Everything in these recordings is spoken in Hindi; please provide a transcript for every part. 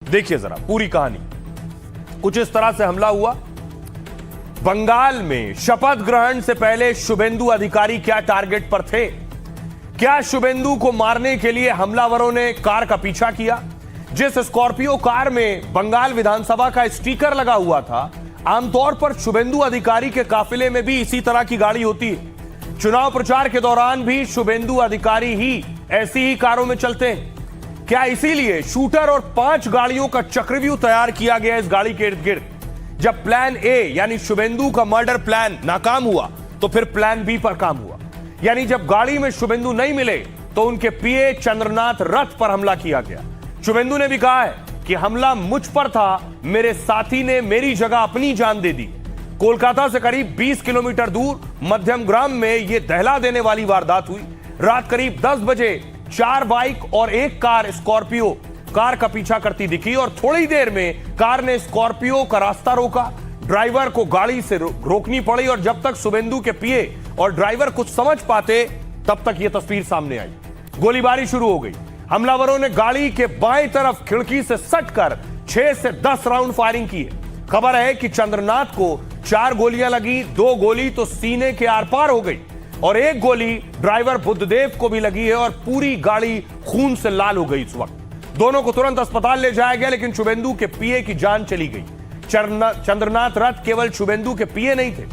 देखिए जरा पूरी कहानी। कुछ इस तरह से हमला हुआ बंगाल में। शपथ ग्रहण से पहले शुभेंदु अधिकारी क्या टारगेट पर थे? क्या शुभेंदु को मारने के लिए हमलावरों ने कार का पीछा किया? जिस स्कॉर्पियो कार में बंगाल विधानसभा का स्टिकर लगा हुआ था, आमतौर पर शुभेंदु अधिकारी के काफिले में भी इसी तरह की गाड़ी होती है। चुनाव प्रचार के दौरान भी शुभेंदु अधिकारी ही ऐसी ही कारों में चलते हैं। क्या इसीलिए शूटर और 5 गाड़ियों का चक्रव्यूह तैयार किया गया इस गाड़ी के इर्द गिर्द? जब प्लान ए यानी शुभेंदु का मर्डर प्लान नाकाम हुआ तो फिर प्लान बी पर काम हुआ। यानी जब गाड़ी में शुभेंदु नहीं मिले तो उनके पीए चंद्रनाथ रथ पर हमला किया गया। शुभेंदु ने भी कहा है कि हमला मुझ पर था, मेरे साथी ने मेरी जगह अपनी जान दे दी। कोलकाता से करीब 20 किलोमीटर दूर मध्यम ग्राम में यह दहला देने वाली वारदात हुई। रात करीब 10 बजे 4 बाइक और 1 कार स्कॉर्पियो कार का पीछा करती दिखी और थोड़ी देर में कार ने स्कॉर्पियो का रास्ता रोका। ड्राइवर को गाड़ी से रोकनी पड़ी और जब तक शुभेंदु के पीए और ड्राइवर कुछ समझ पाते तब तक यह तस्वीर सामने आई। गोलीबारी शुरू हो गई। हमलावरों ने गाड़ी के बाएं तरफ खिड़की से सटकर 6 से 10 राउंड फायरिंग की है। खबर है कि चंद्रनाथ को 4 गोलियां लगी, 2 गोली तो सीने के आर पार हो गई और 1 गोली ड्राइवर बुद्धदेव को भी लगी है और पूरी गाड़ी खून से लाल हो गई। इस वक्त दोनों को तुरंत अस्पताल ले जाया गया, लेकिन शुभेंदु के पीए की जान चली गई। चंद्रनाथ रथ केवल शुभेंदु के पीए नहीं थे,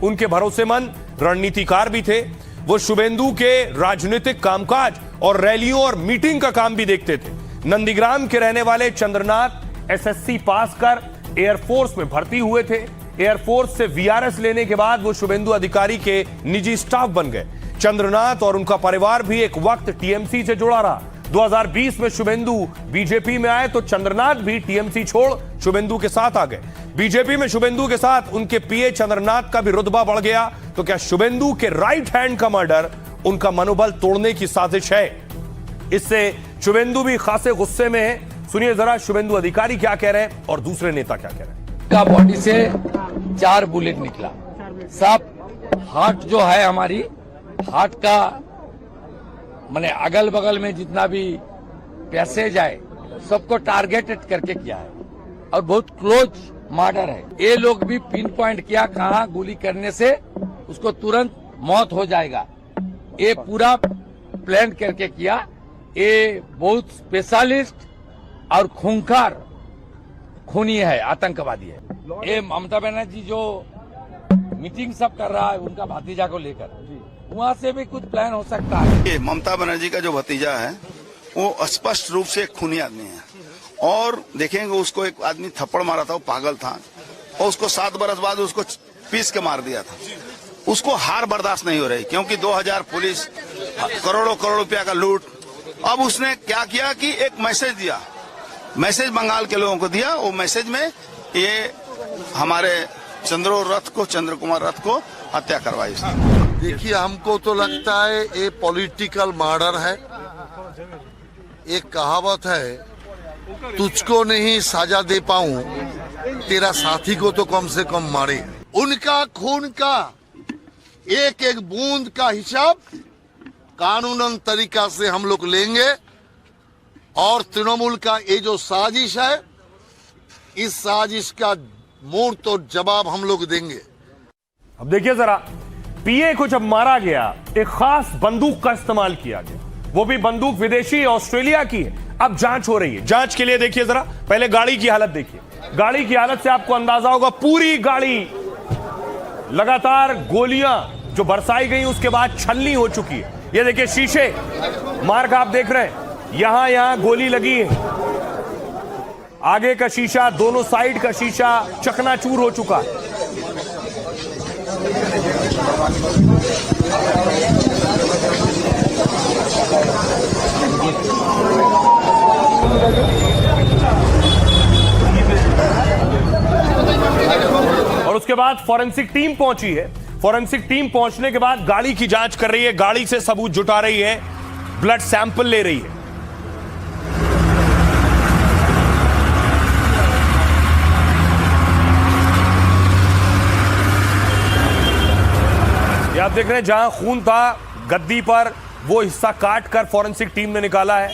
उनके भरोसेमंद रणनीतिकार भी थे। वो शुभेंदु के राजनीतिक कामकाज और रैलियों और मीटिंग का काम भी देखते थे। नंदीग्राम के रहने वाले चंद्रनाथ एसएससी पास कर एयरफोर्स में भर्ती हुए थे। एयरफोर्स से वीआरएस लेने के बाद वो शुभेंदु अधिकारी के निजी स्टाफ बन गए। चंद्रनाथ और उनका परिवार भी एक वक्त टीएमसी से जुड़ा रहा। 2020 में शुभेंदु बीजेपी में आए तो चंद्रनाथ भी टीएमसी छोड़ शुभेंदु के साथ आ गए। बीजेपी में शुभेंदु के साथ उनके पीए चंद्रनाथ का भी रुतबा बढ़ गया। तो क्या शुभेंदु के राइट हैंड का मर्डर उनका मनोबल तोड़ने की साजिश है? इससे शुभेंदु भी खासे गुस्से में है। सुनिए जरा शुभेंदु अधिकारी क्या कह रहे हैं और दूसरे नेता क्या कह रहे हैं। का बॉडी से 4 बुलेट निकला। सब हार्ट जो है हमारी हार्ट का माने अगल बगल में जितना भी पैसेज है सबको टारगेटेड करके किया है और बहुत क्लोज मर्डर है। ये लोग भी पिन पॉइंट किया कहाँ गोली करने से उसको तुरंत मौत हो जाएगा। ये पूरा प्लान करके किया। ये बहुत स्पेशलिस्ट और खूंखार खूनी है, आतंकवादी है। ये ममता बनर्जी जो मीटिंग सब कर रहा है उनका भतीजा को लेकर, वहाँ से भी कुछ प्लान हो सकता है। ये ममता बनर्जी का जो भतीजा है वो स्पष्ट रूप से एक खूनी आदमी है और देखेंगे उसको एक आदमी थप्पड़ मारा था, वो पागल था और उसको 7 बरस बाद उसको पीस के मार दिया था। उसको हार बर्दाश्त नहीं हो रही क्योंकि 2000 पुलिस, करोड़ों रुपया का लूट। अब उसने क्या किया कि एक मैसेज दिया, मैसेज बंगाल के लोगों को दिया। वो मैसेज में ये हमारे चंद्र कुमार रथ को हत्या करवाई उसने। देखिए, हमको तो लगता है ये पॉलिटिकल मर्डर है। एक कहावत है, तुझको नहीं सजा दे पाऊं तेरा साथी को तो कम से कम मारे। उनका खून का एक एक बूंद का हिसाब कानूनन तरीका से हम लोग लेंगे और तृणमूल का ये जो साजिश है, इस साजिश का मुंह तो जवाब हम लोग देंगे। अब देखिए जरा, पीए को जब मारा गया एक खास बंदूक का इस्तेमाल किया गया, वो भी बंदूक विदेशी ऑस्ट्रेलिया की है। अब जांच हो रही है। जांच के लिए देखिए जरा पहले गाड़ी की हालत देखिए। गाड़ी की हालत से आपको अंदाजा होगा, पूरी गाड़ी लगातार गोलियां जो बरसाई गई उसके बाद छलनी हो चुकी है। ये देखिए शीशे मार्ग आप देख रहे हैं, यहां गोली लगी है। आगे का शीशा, दोनों साइड का शीशा चकनाचूर हो चुका है। और उसके बाद फॉरेंसिक टीम पहुंची है। फॉरेंसिक टीम पहुंचने के बाद गाड़ी की जांच कर रही है, गाड़ी से सबूत जुटा रही है, ब्लड सैंपल ले रही है। ये आप देख रहे हैं जहां खून था गद्दी पर, वो हिस्सा काट कर फॉरेंसिक टीम ने निकाला है।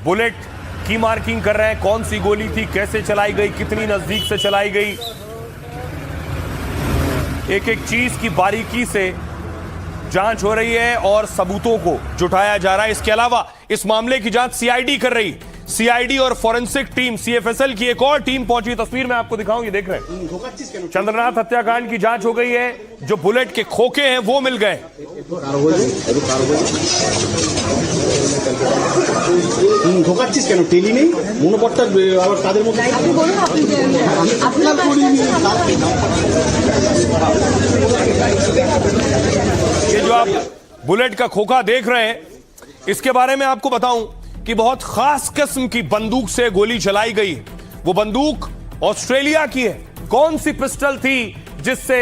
बुलेट की मार्किंग कर रहे हैं, कौन सी गोली थी, कैसे चलाई गई, कितनी नजदीक से चलाई गई, एक एक चीज की बारीकी से जांच हो रही है और सबूतों को जुटाया जा रहा है। इसके अलावा इस मामले की जांच सीआईडी कर रही है। सीआईडी और फॉरेंसिक टीम सीएफएसएल की एक और टीम पहुंची। तस्वीर में आपको दिखाऊं, ये देख रहे हैं चंद्रनाथ हत्याकांड की जांच हो गई है। जो बुलेट के खोखे हैं वो मिल गए। ঢোকাচ্ছিস কেন টেলি নেই মনোপট্টা আবার তাদের মধ্যে ये जो आप बुलेट का खोखा देख रहे हैं, इसके बारे में आपको बताऊं कि बहुत खास किस्म की बंदूक से गोली चलाई गई। वो बंदूक ऑस्ट्रेलिया की है। कौन सी पिस्टल थी जिससे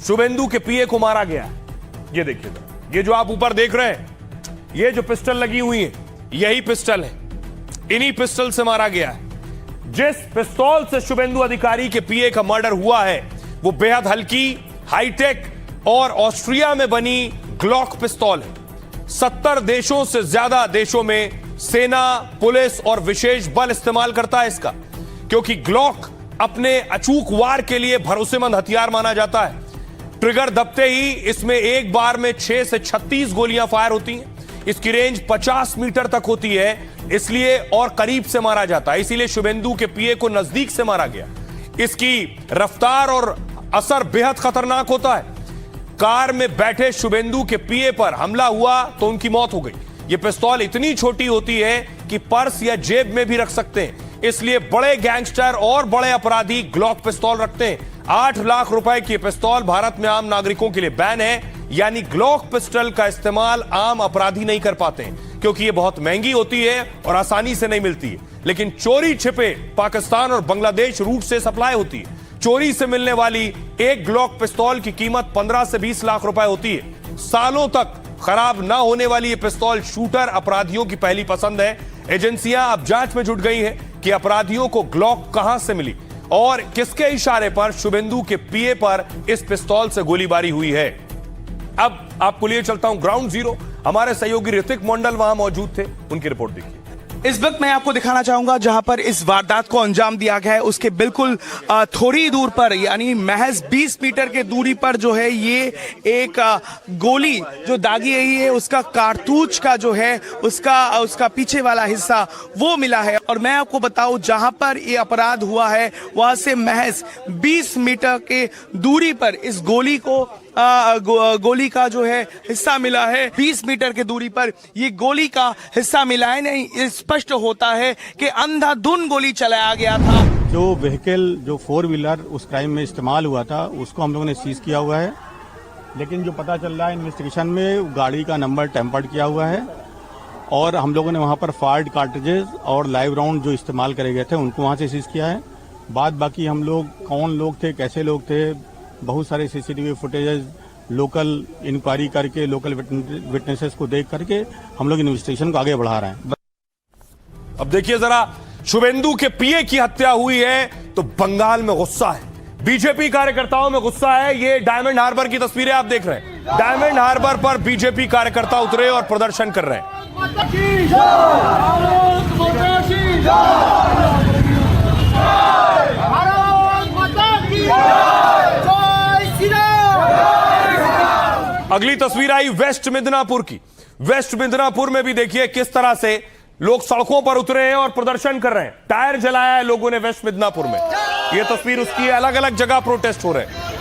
शुभेंदु के पीए को मारा गया? ये देखिए, ये जो आप ऊपर देख रहे हैं, ये जो पिस्टल लगी हुई है, यही पिस्टल है। इन्हीं पिस्टल से मारा गया है। जिस पिस्तौल से शुभेंदु अधिकारी के पीए का मर्डर हुआ है वो बेहद हल्की, हाईटेक और ऑस्ट्रिया में बनी ग्लॉक पिस्तौल है। 70 देशों से ज्यादा देशों में सेना, पुलिस और विशेष बल इस्तेमाल करता है इसका, क्योंकि ग्लॉक अपने अचूक वार के लिए भरोसेमंद हथियार माना जाता है। ट्रिगर दबते ही इसमें एक बार में 6 से 36 गोलियां फायर होती हैं। इसकी रेंज 50 मीटर तक होती है, इसलिए और करीब से मारा जाता है। इसीलिए शुभेंदु के पीए को नजदीक से मारा गया। इसकी रफ्तार और असर बेहद खतरनाक होता है। कार में बैठे शुभेंदु के पीए पर हमला हुआ तो उनकी मौत हो गई। यह पिस्तौल इतनी छोटी होती है कि पर्स या जेब में भी रख सकते हैं, इसलिए बड़े गैंगस्टर और बड़े अपराधी ग्लॉक पिस्तौल रखते हैं। 8 लाख रुपए की पिस्तौल भारत में आम नागरिकों के लिए बैन है, यानी ग्लॉक पिस्टल का इस्तेमाल आम अपराधी नहीं कर पाते हैं, क्योंकि ये बहुत महंगी होती है और आसानी से नहीं मिलती है। लेकिन चोरी छिपे पाकिस्तान और बांग्लादेश रूट से सप्लाई होती है। चोरी से मिलने वाली एक ग्लॉक पिस्तौल की कीमत 15 से 20 लाख रुपए होती है। सालों तक खराब ना होने वाली ये पिस्तौल शूटर अपराधियों की पहली पसंद है। एजेंसियां अब जांच में जुट गई हैं कि अपराधियों को ग्लॉक कहां से मिली और किसके इशारे पर शुभेंदु के पीए पर इस पिस्तौल से गोलीबारी हुई है। अब आपको लिए चलता हूं ग्राउंड जीरो। हमारे सहयोगी ऋतिक मंडल वहां मौजूद थे, उनकी रिपोर्ट देखिए। इस वक्त मैं आपको दिखाना चाहूंगा जहां पर इस वारदात को अंजाम दिया गया है, उसके बिल्कुल थोड़ी दूर पर, यानी महज 20 मीटर के दूरी पर जो है ये एक गोली जो दागी गई है, उसका कारतूस का जो है उसका पीछे वाला हिस्सा वो मिला है। और मैं आपको बताऊं, जहां पर ये अपराध हुआ है वहां से महज 20 मीटर के दूरी पर इस गोली को गोली का जो है हिस्सा मिला है। 20 मीटर के दूरी पर ये गोली का हिस्सा मिला है। नहीं, स्पष्ट होता है कि अंधाधुंध गोली चलाया गया था। जो व्हीकल, जो 4 व्हीलर उस क्राइम में इस्तेमाल हुआ था, उसको हम लोगों ने सीज किया हुआ है। लेकिन जो पता चल रहा है इन्वेस्टिगेशन में, गाड़ी का नंबर टेम्पर्ड किया हुआ है और हम लोगों ने वहां पर फायर्ड कार्ट्रिजेस और लाइव राउंड जो इस्तेमाल करे गए थे उनको वहां से सीज किया है। बाकी हम लोग कौन लोग थे, कैसे लोग थे, बहुत सारे सीसीटीवी फुटेजेस लोकल इंक्वायरी करके, लोकल विटनेसेस को देख करके हम लोग इन्वेस्टिगेशन को आगे बढ़ा रहे हैं। अब देखिए जरा, शुभेंदु के पीए की हत्या हुई है तो बंगाल में गुस्सा है, बीजेपी कार्यकर्ताओं में गुस्सा है। ये डायमंड हार्बर की तस्वीरें आप देख रहे हैं। डायमंड हार्बर पर बीजेपी कार्यकर्ता उतरे और प्रदर्शन कर रहे हैं। अगली तस्वीर आई वेस्ट मिदनापुर की। वेस्ट मिदनापुर में भी देखिए किस तरह से लोग सड़कों पर उतरे हैं और प्रदर्शन कर रहे हैं। टायर जलाया है लोगों ने वेस्ट मिदनापुर में। यह तस्वीर उसकी है, अलग अलग जगह प्रोटेस्ट हो रहे हैं।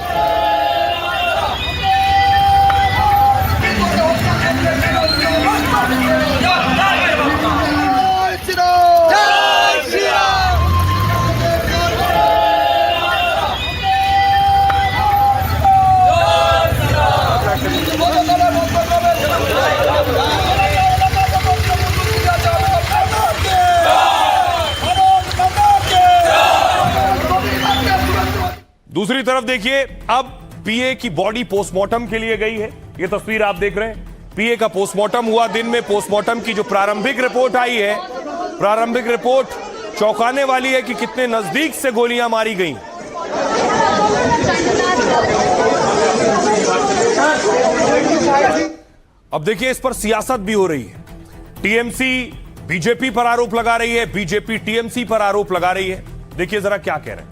दूसरी तरफ देखिए, अब पीए की बॉडी पोस्टमार्टम के लिए गई है। यह तस्वीर आप देख रहे हैं। पीए का पोस्टमार्टम हुआ दिन में। पोस्टमार्टम की जो प्रारंभिक रिपोर्ट आई है, प्रारंभिक रिपोर्ट चौंकाने वाली है कि कितने नजदीक से गोलियां मारी गई। अब देखिए, इस पर सियासत भी हो रही है। टीएमसी बीजेपी पर आरोप लगा रही है, बीजेपी टीएमसी पर आरोप लगा रही है। देखिए जरा क्या कह रहे हैं।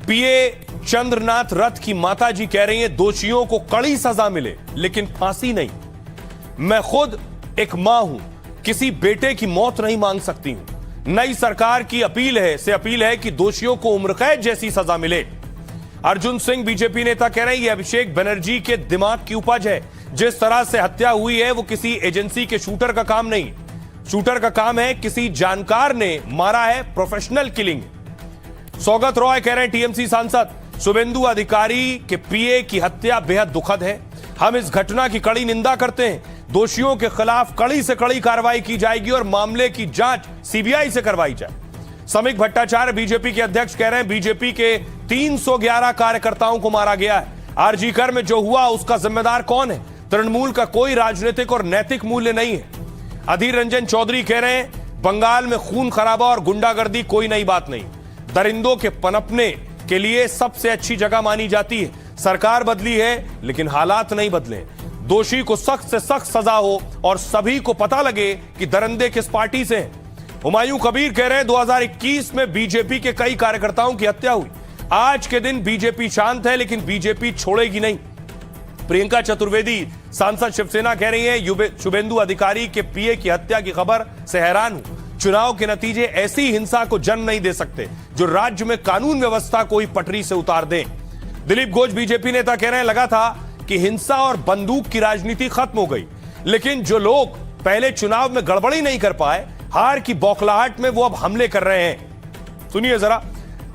पीए चंद्रनाथ रथ की माताजी कह रही हैं दोषियों को कड़ी सजा मिले लेकिन फांसी नहीं। मैं खुद एक मां हूं, किसी बेटे की मौत नहीं मांग सकती हूं। नई सरकार की अपील है कि दोषियों को उम्र कैद जैसी सजा मिले। अर्जुन सिंह बीजेपी नेता कह रहे हैं यह अभिषेक बनर्जी के दिमाग की उपज है। जिस तरह से हत्या हुई है वो किसी एजेंसी के शूटर का काम नहीं। शूटर का काम है किसी जानकार ने मारा है, प्रोफेशनल किलिंग। सौगत रॉय कह रहे हैं टीएमसी सांसद शुभेंदु अधिकारी के पीए की हत्या बेहद दुखद है। हम इस घटना की कड़ी निंदा करते हैं। दोषियों के खिलाफ कड़ी से कड़ी कार्रवाई की जाएगी और मामले की जांच सीबीआई से करवाई जाए। समीक भट्टाचार्य बीजेपी के अध्यक्ष कह रहे हैं बीजेपी के 311 कार्यकर्ताओं को मारा गया है। आरजी कर में जो हुआ उसका जिम्मेदार कौन है? तृणमूल का कोई राजनीतिक और नैतिक मूल्य नहीं है। अधीर रंजन चौधरी कह रहे हैं बंगाल में खून खराबा और गुंडागर्दी कोई नई बात नहीं। दरिंदों के पनपने के लिए सबसे अच्छी जगह मानी जाती है। सरकार बदली है लेकिन हालात नहीं बदले। दोषी को सख्त से सख्त सजा हो और सभी को पता लगे कि दरिंदे किस पार्टी से हैं। हुमायूं कबीर कह रहे हैं 2021 में बीजेपी के कई कार्यकर्ताओं की हत्या हुई। आज के दिन बीजेपी शांत है लेकिन बीजेपी छोड़ेगी नहीं। प्रियंका चतुर्वेदी सांसद शिवसेना कह रही है शुभेंदु अधिकारी के पीए की हत्या की खबर से हैरान हूं। चुनाव के नतीजे ऐसी हिंसा को जन्म नहीं दे सकते जो राज्य में कानून व्यवस्था को ही पटरी से उतार दें। दिलीप घोष बीजेपी नेता कह रहे हैं लगा था कि हिंसा और बंदूक की राजनीति खत्म हो गई, लेकिन जो लोग पहले चुनाव में गड़बड़ी नहीं कर पाए, हार की बौखलाहट में वो अब हमले कर रहे हैं। सुनिए जरा,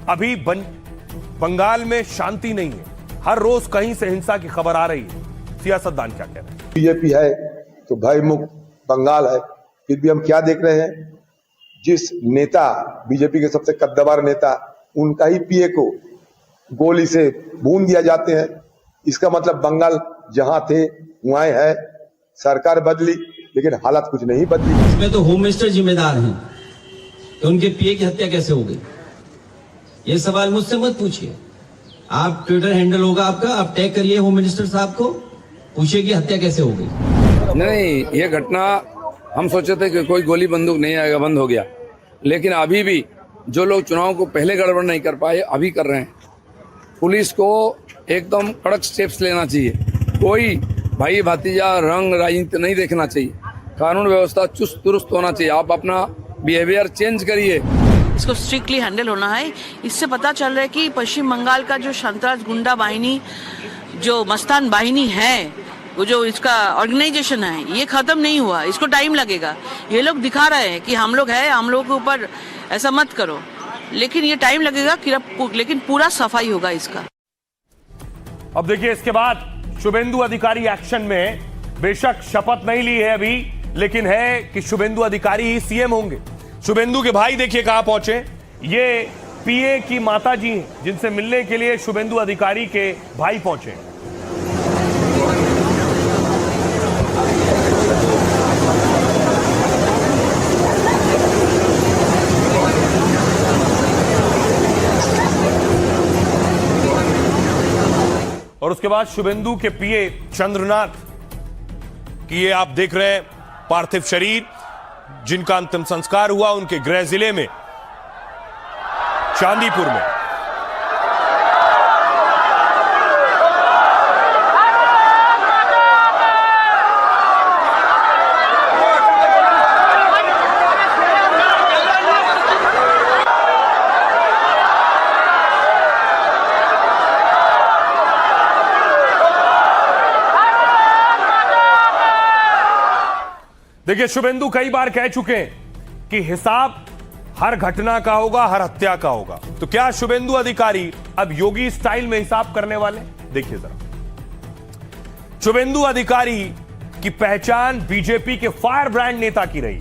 अभी बंगाल में शांति नहीं है, हर रोज कहीं से हिंसा की खबर आ रही है। सियासतदान क्या कह रहे हैं? बीजेपी है तो भय मुक्त बंगाल है, फिर भी हम क्या देख रहे हैं, जिस नेता बीजेपी के सबसे कद्दावर नेता उनका ही पीए को गोली से भून दिया जाते हैं। इसका मतलब बंगाल जहां थे वहां है। सरकार बदली लेकिन हालात कुछ नहीं बदली। इसमें तो होम मिनिस्टर जिम्मेदार हैं तो उनके पीए की हत्या कैसे हो गई? ये सवाल मुझसे मत पूछिए। आप ट्विटर हैंडल होगा आपका, आप टैग करिए होम मिनिस्टर साहब को, पूछिए कि हत्या कैसे हो गई। नहीं, ये घटना हम सोचे थे कि कोई गोली बंदूक नहीं आएगा, बंद हो गया, लेकिन अभी भी जो लोग चुनाव को पहले गड़बड़ नहीं कर पाए अभी कर रहे हैं। पुलिस को एकदम कड़क स्टेप्स लेना चाहिए। कोई भाई भतीजा रंग राजनीति नहीं देखना चाहिए। कानून व्यवस्था चुस्त दुरुस्त होना चाहिए। आप अपना बिहेवियर चेंज करिए। इसको स्ट्रिक्टली हैंडल होना है। इससे पता चल रहा है कि पश्चिम बंगाल का जो संतराज गुंडा बाहिनी, जो मस्तान बाहिनी है, वो जो इसका ऑर्गेनाइजेशन है, ये खत्म नहीं हुआ। इसको टाइम लगेगा। ये लोग दिखा रहे हैं कि हम लोग हैं, हम लोगों के ऊपर ऐसा मत करो, लेकिन ये टाइम लगेगा, लेकिन पूरा सफाई होगा इसका। अब देखिए इसके बाद शुभेंदु अधिकारी एक्शन में। बेशक शपथ नहीं ली है अभी, लेकिन है कि शुभेंदु अधिकारी ही सीएम होंगे। शुभेंदु के भाई देखिए कहां पहुंचे। ये पीए की माता जी हैं जिनसे मिलने के लिए शुभेंदु अधिकारी के भाई पहुंचे। और उसके बाद शुभेंदु के पीए चंद्रनाथ की ये आप देख रहे हैं पार्थिव शरीर, जिनका अंतिम संस्कार हुआ उनके गृह जिले में चांदीपुर में। देखिए शुभेंदु कई बार कह चुके हैं कि हिसाब हर घटना का होगा, हर हत्या का होगा। तो क्या शुभेंदु अधिकारी अब योगी स्टाइल में हिसाब करने वाले? देखिए जरा, शुभेंदु अधिकारी की पहचान बीजेपी के फायर ब्रांड नेता की रही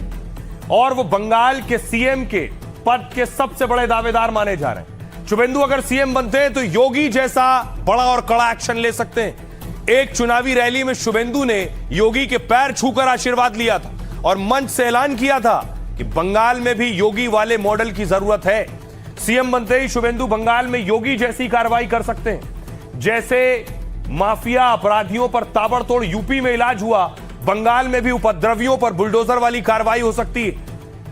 और वो बंगाल के सीएम के पद के सबसे बड़े दावेदार माने जा रहे हैं। शुभेंदु अगर सीएम बनते हैं तो योगी जैसा बड़ा और कड़ा एक्शन ले सकते हैं। एक चुनावी रैली में शुभेंदु ने योगी के पैर छूकर आशीर्वाद लिया था और मंच से ऐलान किया था कि बंगाल में भी योगी वाले मॉडल की जरूरत है। सीएम बनते ही शुभेंदु बंगाल में योगी जैसी कार्रवाई कर सकते हैं। जैसे माफिया अपराधियों पर ताबड़तोड़ यूपी में इलाज हुआ, बंगाल में भी उपद्रवियों पर बुलडोजर वाली कार्रवाई हो सकती है,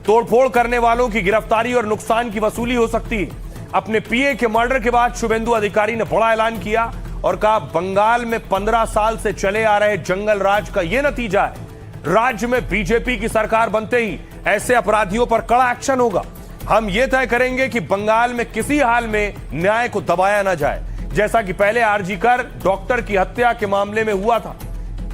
तोड़फोड़ करने वालों की गिरफ्तारी और नुकसान की वसूली हो सकती है। अपने पीए के मर्डर के बाद शुभेंदु अधिकारी ने बड़ा ऐलान किया और कहा, बंगाल में 15 साल से चले आ रहे जंगल राज का यह नतीजा है। राज्य में बीजेपी की सरकार बनते ही ऐसे अपराधियों पर कड़ा एक्शन होगा। हम यह तय करेंगे कि बंगाल में किसी हाल में न्याय को दबाया ना जाए, जैसा कि पहले आरजीकर डॉक्टर की हत्या के मामले में हुआ था।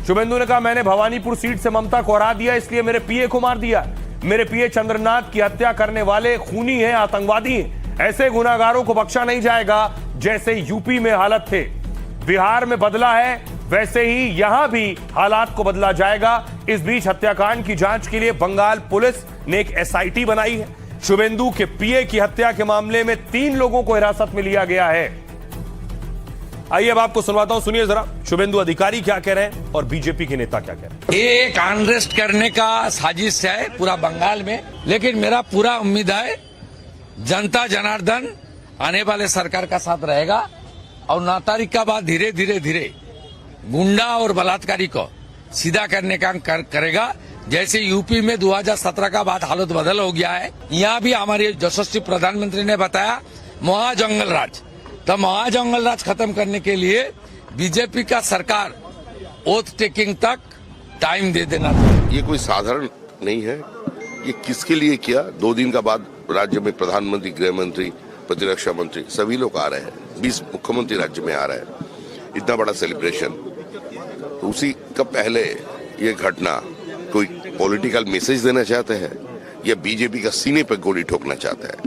शुभेंदु ने कहा, मैंने भवानीपुर सीट से ममता को हरा दिया, इसलिए मेरे पीए को मार दिया। मेरे पीए चंद्रनाथ की हत्या करने वाले खूनी हैं, आतंकवादी हैं। ऐसे गुनाहगारों को बख्शा नहीं जाएगा जैसे यूपी में हालत थे, बिहार में बदला है, वैसे ही यहां भी हालात को बदला जाएगा। इस बीच हत्याकांड की जांच के लिए बंगाल पुलिस ने एक एसआईटी बनाई है। शुभेंदु के पीए की हत्या के मामले में 3 लोगों को हिरासत में लिया गया है। आइए अब आपको सुनवाता हूं, सुनिए जरा शुभेंदु अधिकारी क्या कह रहे हैं और बीजेपी के नेता क्या कह रहे हैं। ये एक अनरेस्ट करने का साजिश है पूरा बंगाल में, लेकिन मेरा पूरा उम्मीद है जनता जनार्दन आने वाले सरकार का साथ रहेगा और 9 तारीख का बाद धीरे धीरे गुंडा और बलात्कारी को सीधा करने का करेगा। जैसे यूपी में 2017 का बाद हालत बदल हो गया है, यहाँ भी हमारे यशस्वी प्रधानमंत्री ने बताया महाजंगल राज, तो महाजंगल राज खत्म करने के लिए बीजेपी का सरकार ओथ टेकिंग तक टाइम दे देना था। ये कोई साधारण नहीं है, ये किसके लिए किया। 2 दिन का बाद राज्य में प्रधानमंत्री, गृह मंत्री, प्रतिरक्षा मंत्री सभी लोग आ रहे हैं, 20 मुख्यमंत्री राज्य में आ रहे हैं, इतना बड़ा सेलिब्रेशन। तो उसी का पहले ये घटना कोई पॉलिटिकल मैसेज देना चाहते हैं या बीजेपी का सीने पर गोली ठोकना चाहता है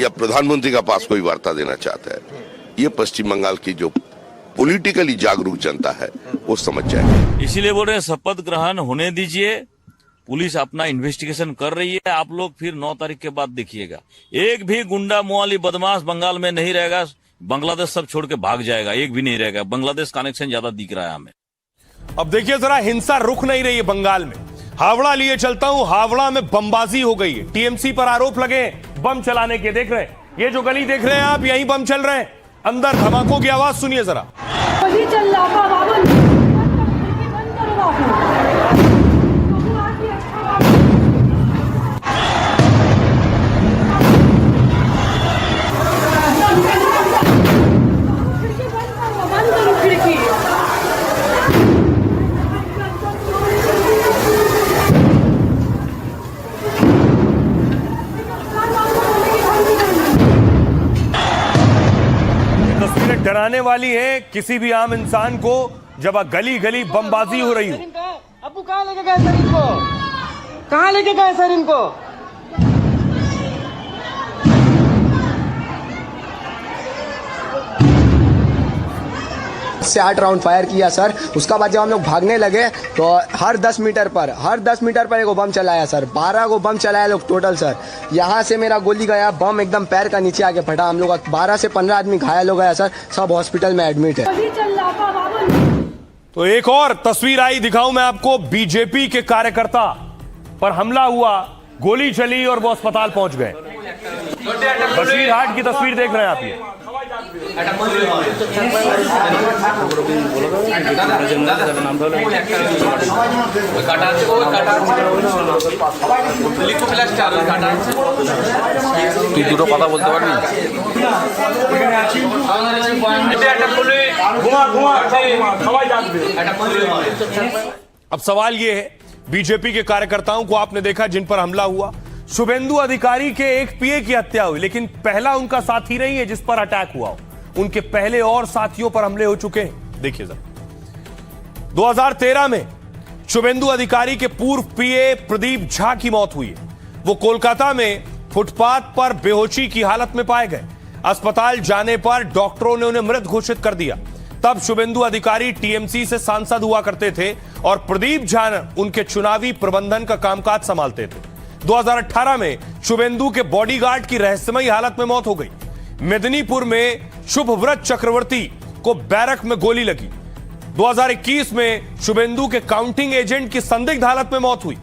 या प्रधानमंत्री का पास कोई वार्ता देना चाहता है, ये पश्चिम बंगाल की जो पॉलिटिकली जागरूक जनता है वो समझ जाए। इसीलिए बोल रहे हैं शपथ ग्रहण होने दीजिए, पुलिस अपना इन्वेस्टिगेशन कर रही है, आप लोग फिर 9 तारीख के बाद देखिएगा। एक भी गुंडा मुआली बदमाश बंगाल में नहीं रहेगा, बांग्लादेश सब छोड़ के भाग जाएगा, एक भी नहीं रहेगा। बांग्लादेश कनेक्शन ज्यादा दिख रहा है हमें। अब देखिए जरा, हिंसा रुक नहीं रही है बंगाल में। हावड़ा लिए चलता हूं, हावड़ा में बमबाजी हो गई है। टीएमसी पर आरोप लगे बम चलाने के। देख रहे हैं, ये जो गली देख रहे हैं आप, यहीं बम चल रहे हैं। अंदर धमाकों की आवाज सुनिए जरा। डराने वाली है किसी भी आम इंसान को, जब गली गली बमबाजी हो रही हो। अबू कहाँ लेके गए सर इनको? कहाँ लेके गए सर इनको? से 8 राउंड फायर किया सर। उसका बाद जब हम लोग भागने लगे तो हर 10 मीटर पर एक बम चलाया सर। 12 को बम चलाया लोग टोटल सर। यहाँ से मेरा गोली गया, बम एकदम पैर का नीचे आके फटा। हम लोग 12 से 15 आदमी घायल हो गया सर, सब हॉस्पिटल में एडमिट है। तो एक और तस्वीर आई, दिखाऊं मैं आपको। बीजेपी के कार्यकर्ता पर हमला हुआ, गोली चली और वो अस्पताल पहुंच गए। बशीरहाट की तस्वीर देख रहे हैं आप। ये দুটো কথা বলতে পারবি? अब सवाल यह है, बीजेपी के कार्यकर्ताओं को आपने देखा जिन पर हमला हुआ। शुभेंदु अधिकारी के एक पीए की हत्या हुई, लेकिन पहला उनका साथी नहीं है जिस पर अटैक हुआ हो। उनके पहले और साथियों पर हमले हो चुके हैं। देखिए जरा, 2013 में शुभेंदु अधिकारी के पूर्व पीए प्रदीप झा की मौत हुई है। वो कोलकाता में फुटपाथ पर बेहोशी की हालत में पाए गए। अस्पताल जाने पर डॉक्टरों ने उन्हें मृत घोषित कर दिया। तब शुभेंदु अधिकारी टीएमसी से सांसद हुआ करते थे और प्रदीप झा उनके चुनावी प्रबंधन का कामकाज संभालते थे। 2018 में शुभेंदु के बॉडीगार्ड की रहस्यमयी हालत में मौत हो गई। मेदिनीपुर में शुभव्रत चक्रवर्ती को बैरक में गोली लगी। 2021 में शुभेंदु के काउंटिंग एजेंट की संदिग्ध हालत में मौत हुई।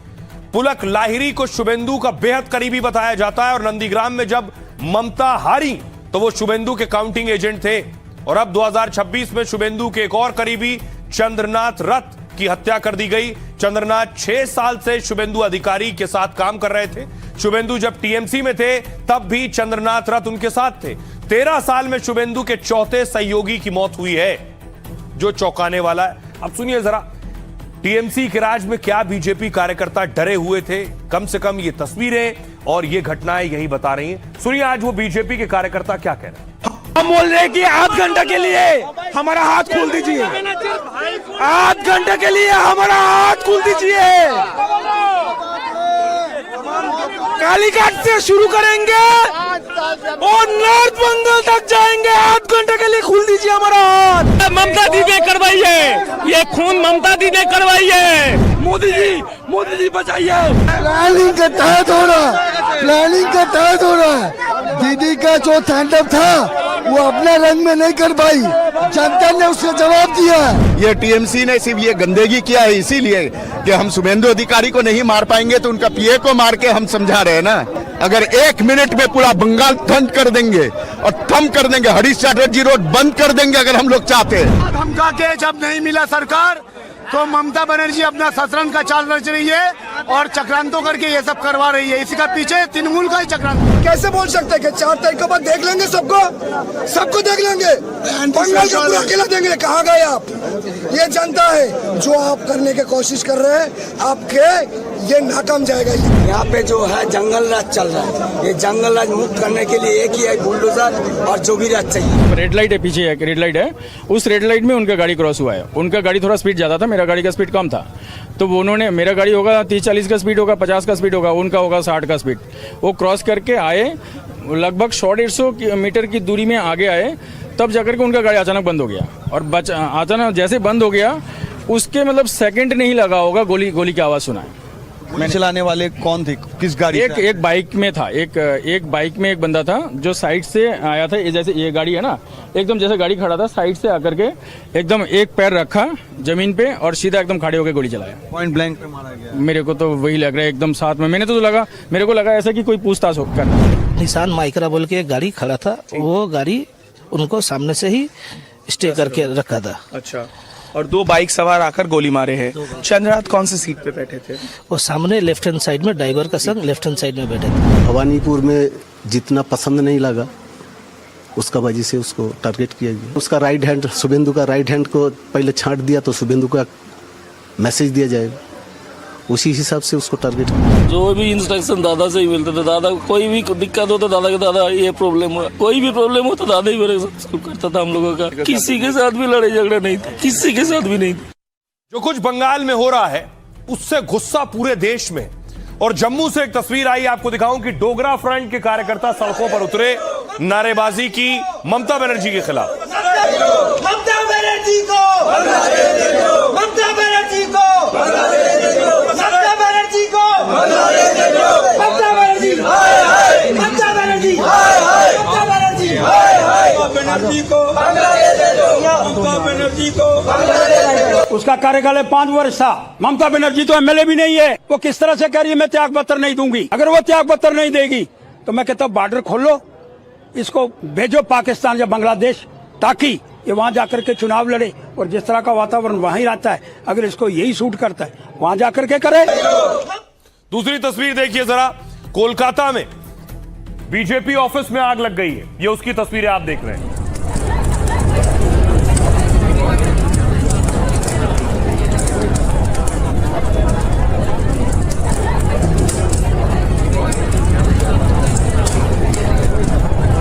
पुलक लाहिरी को शुभेंदु का बेहद करीबी बताया जाता है और नंदीग्राम में जब ममता हारी तो वो शुभेंदु के काउंटिंग एजेंट थे। और अब 2026 में शुभेंदु के एक और करीबी चंद्रनाथ रथ उनकी हत्या कर दी गई। चंद्रनाथ 6 साल से शुभेंदु अधिकारी के साथ काम कर रहे थे। शुभेंदु जब टीएमसी में थे तब भी चंद्रनाथ रथ उनके साथ थे। 13 साल में शुभेंदु के चौथे सहयोगी की मौत हुई है, जो चौंकाने वाला है। अब सुनिए जरा, टीएमसी के राज में क्या बीजेपी कार्यकर्ता डरे हुए थे? कम से कम ये तस्वीरें और ये घटनाएं यही बता रही हैं। सुनिए आज वो बीजेपी के कार्यकर्ता क्या कह रहे हैं। हम बोल रहे हैं कि आध घंटे के लिए हमारा हाथ खोल दीजिए, आध घंटे के लिए हमारा हाथ खोल दीजिए। कालीघाट से शुरू करेंगे और नॉर्थ बंगाल तक जाएंगे। आध घंटे के लिए खोल दीजिए हमारा हाथ। ममता दी ने करवाई है, ये खून ममता दी ने करवाई है। मोदी जी बचाइए। प्लानिंग के तहत हो रहा है, प्लानिंग के तहत हो रहा है। दीदी का जो स्टैंडअप था वो अपने रंग में नहीं कर पाई, जनता ने उसका जवाब दिया। ये टीएमसी ने सिर्फ ये गंदगी किया है इसीलिए कि हम शुभेंदु अधिकारी को नहीं मार पाएंगे तो उनका पीए को मार के हम समझा रहे हैं ना। अगर 1 मिनट में पूरा बंगाल ठंड कर देंगे और थम कर देंगे, हरीश चैटर्जी रोड बंद कर देंगे अगर हम लोग चाहते हैं। धमका के जब नहीं मिला सरकार तो ममता बनर्जी अपना शतरंज का चाल रच रही है और चक्रांतों करके ये सब करवा रही है। इसी का पीछे तृणमूल का ही चक्रांत। कैसे बोल सकते हैं कि 4 तारीख के बाद देख लेंगे सबको देख लेंगे, बंगाल को पूरा अकेला देंगे? कहाँ गए आप? ये जनता है जो आप करने की कोशिश कर रहे हैं, आपके ये नाकाम जाएगा। यहाँ पे जो है जंगल राज चल रहा है, ये जंगल राज मुक्त करने के लिए एक ही है बुलडोजर और जोगीराज चाहिए। रेड लाइट है, पीछे एक रेड लाइट है, उस रेड लाइट में उनका गाड़ी क्रॉस हुआ है। उनका गाड़ी थोड़ा स्पीड ज्यादा था, मेरा गाड़ी का स्पीड कम था, तो उन्होंने, मेरा गाड़ी होगा 30-40 का स्पीड होगा, 50 का स्पीड होगा, उनका होगा 60 का स्पीड। वो क्रॉस करके आए, लगभग 100-150 मीटर की दूरी में आगे आए, तब जाकर के उनका गाड़ी अचानक बंद हो गया। और अचानक जैसे बंद हो गया, उसके मतलब सेकंड नहीं लगा होगा, गोली की आवाज़ सुना है। चलाने वाले कौन थे, किस गाड़ी? एक बाइक में था, एक बाइक में एक बंदा था जो साइड से आया था। ये जैसे ये गाड़ी है ना, एकदम जैसे गाड़ी खड़ा था, साइड से आकर के एकदम एक पैर रखा जमीन पे और सीधा एकदम खड़े होकर गोली चलाया। पॉइंट ब्लैंक पे मारा गया। मेरे को तो वही लग रहा है, एकदम साथ में। मेरे को लगा ऐसा कि कोई पूछताछ कर रहा है। निशान माइक्रा बोल के एक गाड़ी खड़ा था, वो गाड़ी उनको सामने से ही स्टे करके रखा था। अच्छा, और 2 बाइक सवार आकर गोली मारे हैं। चंद्रनाथ कौन सी सीट पे बैठे थे? वो सामने लेफ्ट हैंड साइड में, ड्राइवर का संग लेफ्ट हैंड साइड में बैठे थे। भवानीपुर में जितना पसंद नहीं लगा उसका वजह से उसको टारगेट किया गया। उसका राइट हैंड, शुभेंदु का राइट हैंड को पहले छांट दिया तो शुभेंदु का मैसेज दिया जाएगा, उसी हिसाब से उसको टारगेट किया। जो भी इंस्ट्रक्शन दादा से ही मिलते थे, दादा कोई भी दिक्कत हो तो दादा के, दादा ये प्रॉब्लम हुआ, कोई भी प्रॉब्लम हो तो दादा ही मेरे साथ करता था हम लोगों का। किसी के साथ भी लड़ाई झगड़ा नहीं था, किसी के साथ भी नहीं था। जो कुछ बंगाल में हो रहा है उससे गुस्सा पूरे देश में। और जम्मू से एक तस्वीर आई, आपको दिखाऊं कि डोगरा फ्रंट के कार्यकर्ता सड़कों पर उतरे, नारेबाजी की ममता बनर्जी के खिलाफ। ममता बनर्जी को, ममता बनर्जी को, ममता बनर्जी को, ममता बनर्जी, ममता बनर्जी, ममता बनर्जी, बनर्जी को, ममता बनर्जी को। उसका कार्यकाल 5 वर्ष था। ममता बनर्जी तो एमएलए भी नहीं है। वो किस तरह से कह रही है मैं त्याग पत्र नहीं दूंगी? अगर वो त्याग पत्र नहीं देगी तो मैं कहता हूँ बॉर्डर खोल लो, इसको भेजो पाकिस्तान या बांग्लादेश, ताकि ये वहां जाकर के चुनाव लड़े। और जिस तरह का वातावरण वहीं रहता है, अगर इसको यही सूट करता है वहां जाकर के करे। दूसरी तस्वीर देखिए जरा, कोलकाता में बीजेपी ऑफिस में आग लग गई है। ये उसकी तस्वीरें आप देख रहे हैं।